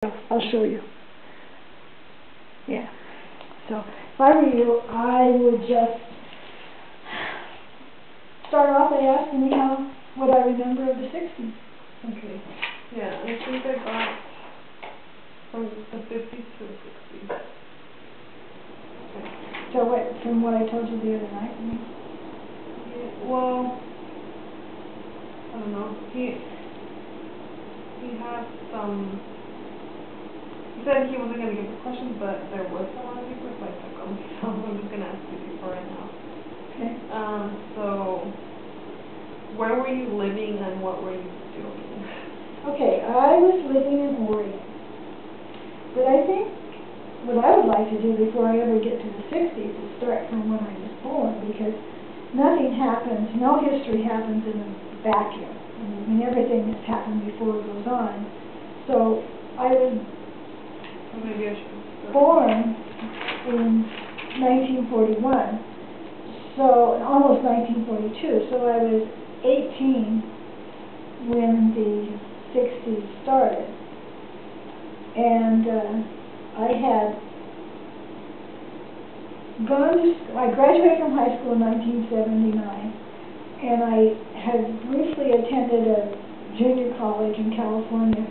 I'll show you. Yeah. So if I were you, I would just start off by asking me what I remember of the 60s. Okay. Yeah, I think I got from the 50s to the 60s. Okay. So from what I told you the other night? Yeah, well, I don't know. He had some. He said he wasn't going to give the questions, but there was some on paper, so I took them. So I'm just going to ask you for right now. Okay. So, where were you living and what were you doing? Okay, I was living in Oregon. But I think what I would like to do before I ever get to the 60s is start from when I was born, because nothing happens, no history happens in a vacuum. I mean, everything has happened before it goes on. So I was Maybe I should. Born in 1941, so almost 1942. So I was 18 when the 60s started, and I had gone to school. I graduated from high school in 1979, and I had briefly attended a junior college in California,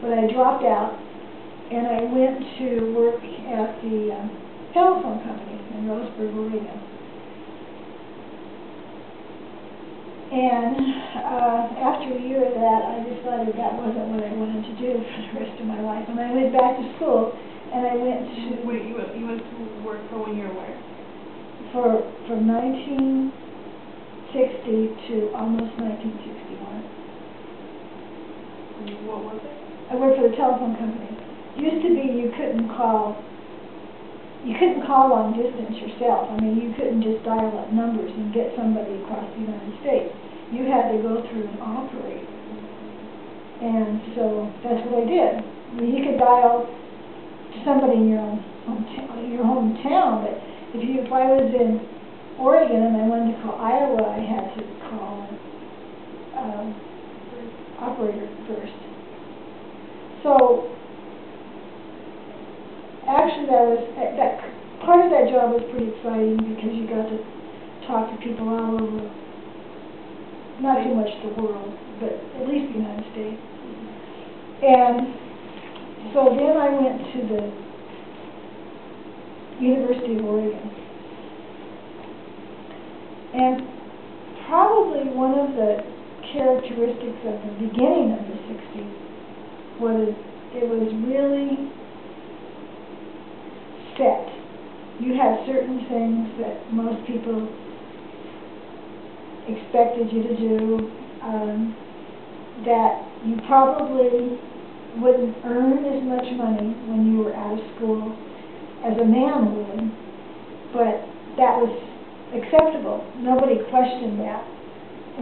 but I dropped out. And I went to work at the telephone company in Roseburg, Oregon. And after a year of that, I decided that wasn't what I wanted to do for the rest of my life. And I went back to school, and I went to... Wait, you went to work for 1 year where? From 1960 to almost 1961. What was it? I worked for the telephone company. Used to be you couldn't call long distance yourself. I mean, you couldn't just dial up numbers and get somebody across the United States. You had to go through an operator. And so that's what I did. I mean, you could dial to somebody in your hometown, but if I was in Oregon and I wanted to call Iowa, I had to call an operator first. So actually, that part of that job was pretty exciting because you got to talk to people all over, not so much the world, but at least the United States. And so then I went to the University of Oregon. And probably one of the characteristics of the beginning of the 60s was it was really set. You had certain things that most people expected you to do, that you probably wouldn't earn as much money when you were out of school as a man would, but that was acceptable. Nobody questioned that.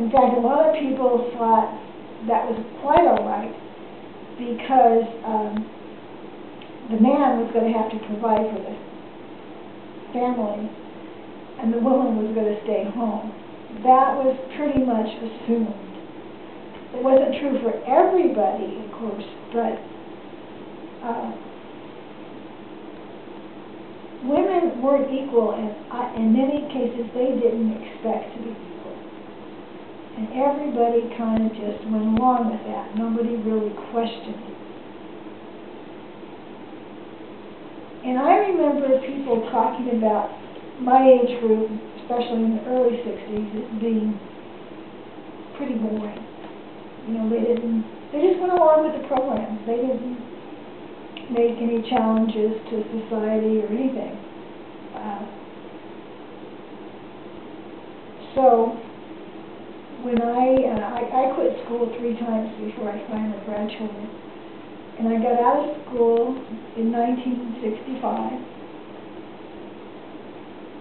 In fact, a lot of people thought that was quite all right because the man was going to have to provide for the family, and the woman was going to stay home. That was pretty much assumed. It wasn't true for everybody, of course, but women weren't equal, and in many cases they didn't expect to be equal. And everybody kind of just went along with that. Nobody really questioned it. And I remember people talking about my age group, especially in the early 60s, as being pretty boring. You know, they just went along with the program. They didn't make any challenges to society or anything. So when I quit school 3 times before I finally graduated. And I got out of school in 1965,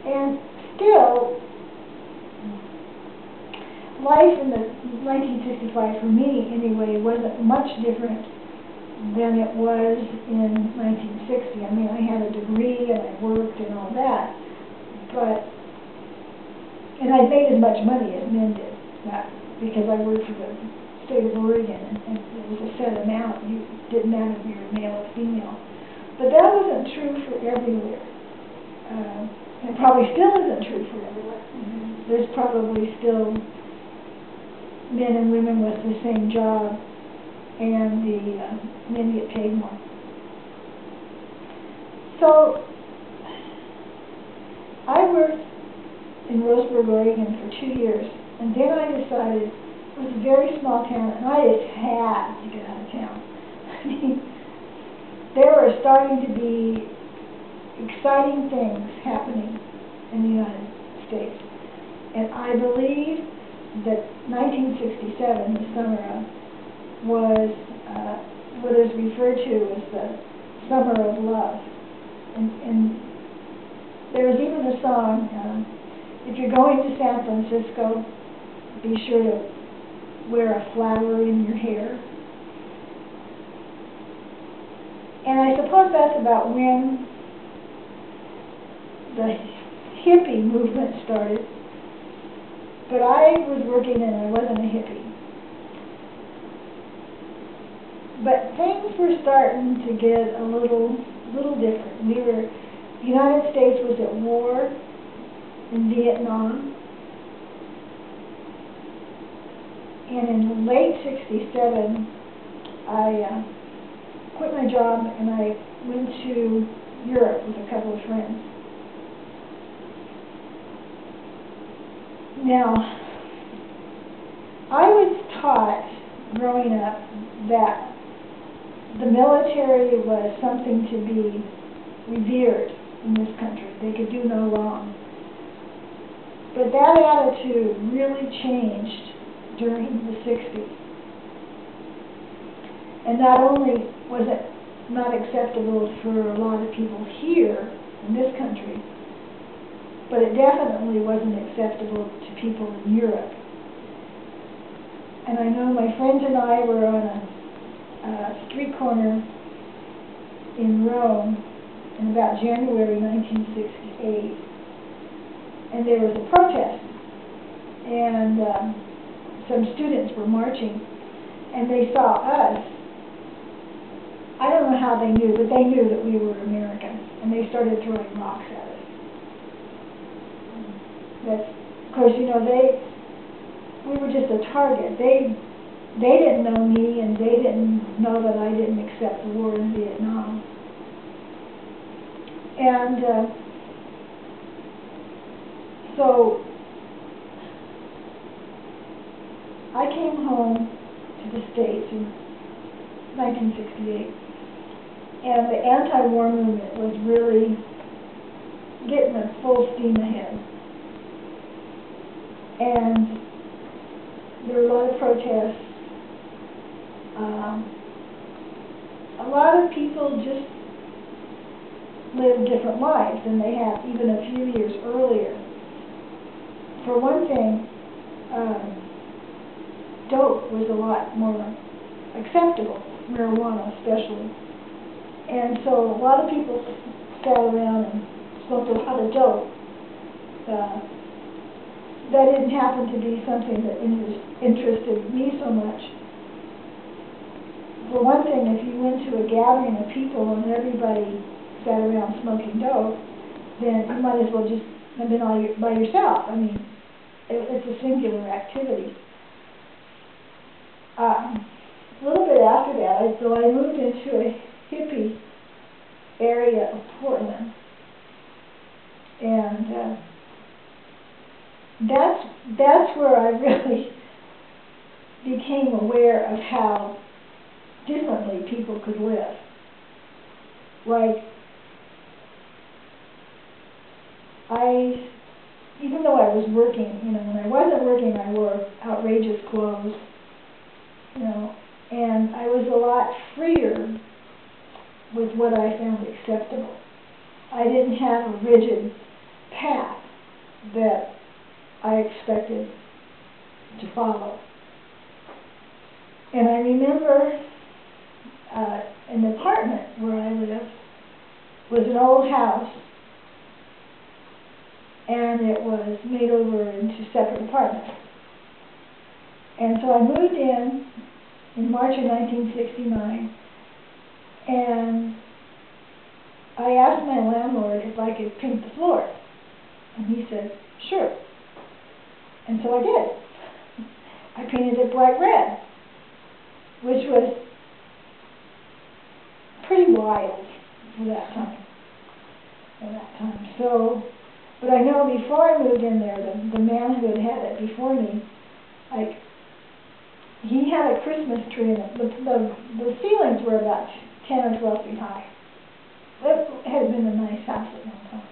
and still, life in the 1965 for me anyway wasn't much different than it was in 1960. I mean, I had a degree and I worked and all that, and I made as much money as men did, because I worked for the state of Oregon, and it was a set amount. You didn't matter if you were male or female. But that wasn't true for everywhere. And probably still isn't true for everywhere. There's probably still men and women with the same job, and the men get paid more. So I worked in Roseburg, Oregon for 2 years, and then I decided, it was a very small town, and I just had to get out of town. I mean, there were starting to be exciting things happening in the United States. And I believe that 1967, the summer of, was what is referred to as the summer of love. And there was even a song, if you're going to San Francisco, be sure to wear a flower in your hair. And I suppose that's about when the hippie movement started. But I was working and I wasn't a hippie. But things were starting to get a little different. The United States was at war in Vietnam. And in late '67, I quit my job and I went to Europe with a couple of friends. Now, I was taught growing up that the military was something to be revered in this country. They could do no wrong. But that attitude really changed during the '60s. And not only was it not acceptable for a lot of people here in this country, but it definitely wasn't acceptable to people in Europe. And I know my friends and I were on a street corner in Rome in about January 1968, and there was a protest, and some students were marching, and they saw us. I don't know how they knew, but they knew that we were Americans, and they started throwing rocks at us. That's, of course, you know, we were just a target. They didn't know me, and they didn't know that I didn't accept the war in Vietnam. And so I came home to the States in 1968. And the anti-war movement was really getting a full steam ahead. And there were a lot of protests. A lot of people just lived different lives than they had even a few years earlier. For one thing, dope was a lot more acceptable, marijuana especially. And so a lot of people sat around and smoked a lot of dope. That didn't happen to be something that interested me so much. For one thing, if you went to a gathering of people and everybody sat around smoking dope, then you might as well just have been all by yourself. I mean, it's a singular activity. A little bit after that, I moved into a hippie area of Portland, and that's where I really became aware of how differently people could live. Like, even though I was working, you know, when I wasn't working, I wore outrageous clothes, you know, and I was a lot freer with what I found acceptable. I didn't have a rigid path that I expected to follow. And I remember an apartment where I lived was an old house, and it was made over into separate apartments. And so I moved in, in March of 1969, and I asked my landlord if I could paint the floor, and he said, sure. And so I did. I painted it bright red, which was pretty wild for that time. So, but I know before I moved in there, the man who had it before me, like, he had a Christmas tree, and the ceilings were about 10 or 12 feet high. It had been a nice house at one time.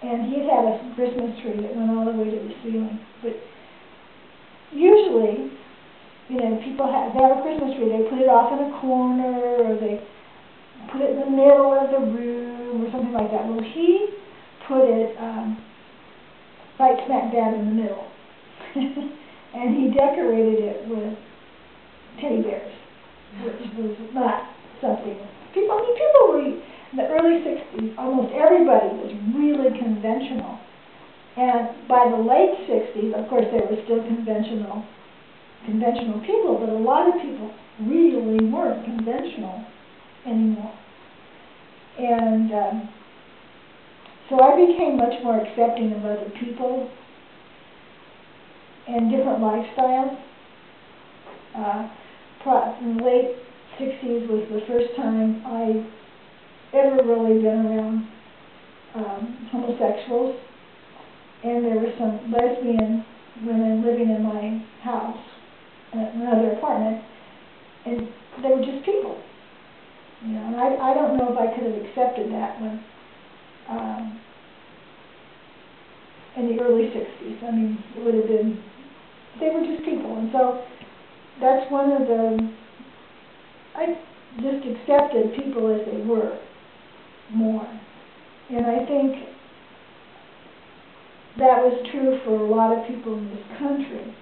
And he had a Christmas tree that went all the way to the ceiling. But usually, you know, people have, they have a Christmas tree, they put it off in a corner, or they put it in the middle of the room, or something like that. Well, he put it right smack dab in the middle. And he decorated it with teddy bears, which was not something. People were, in the early 60s, almost everybody was really conventional. And by the late 60s, of course, there were still conventional people, but a lot of people really weren't conventional anymore. And so I became much more accepting of other people and different lifestyles. In the late 60s was the first time I ever really been around homosexuals, and there were some lesbian women living in my house, in another apartment, and they were just people. You know, and I don't know if I could have accepted that when in the early 60s. I mean, it would have been, they were just people. And so that's one of the, I just accepted people as they were more. And I think that was true for a lot of people in this country.